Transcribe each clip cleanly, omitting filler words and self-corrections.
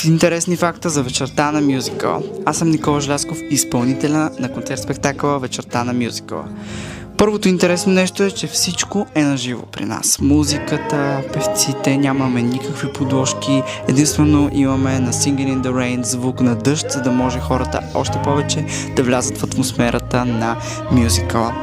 Интересни факта за вечерта на мюзикъла. Аз съм Никола Желязков, изпълнителя на концерт-спектакъла Вечерта на мюзикъла. Първото интересно нещо е, че всичко е наживо при нас. Музиката, певците, нямаме никакви подложки. Единствено имаме на Singing in the Rain звук на дъжд, за да може хората още повече да влязат в атмосферата на мюзикъла.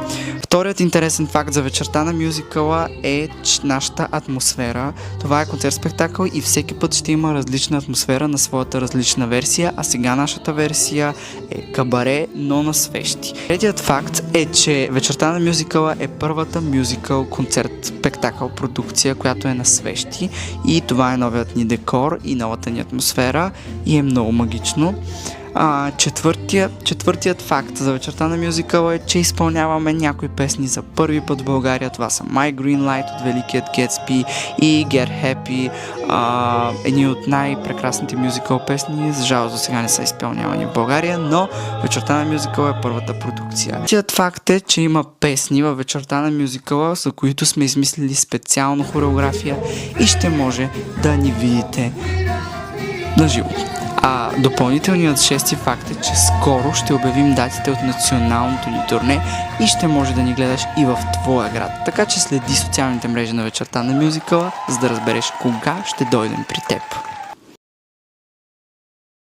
Вторият интересен факт за вечерта на мюзикъла е нашата атмосфера. Това е концерт-спектакъл и всеки път ще има различна атмосфера на своята различна версия, а сега нашата версия е кабаре, но на свещи. Третият факт е, че вечерта на мюзикъла е първата мюзикъл концерт-спектакъл продукция, която е на свещи, и това е новият ни декор и новата ни атмосфера и е много магично. Четвъртият факт за вечерта на мюзикъла е, че изпълняваме някои песни за първи път в България. Това са My Green Light от Великият Гетсби и Get Happy, едни от най-прекрасните мюзикъл песни. За жалост до сега не са изпълнявани в България, но вечерта на мюзикъла е първата продукция. Третият факт е, че има песни във вечерта на мюзикъла, за които сме измислили специално хореография и ще може да ни видите на живо. Допълнителният шести факт е, че скоро ще обявим датите от националното ни турне и ще може да ни гледаш и в твоя град. Така че следи социалните мрежи на вечерта на мюзикъла, за да разбереш кога ще дойдем при теб.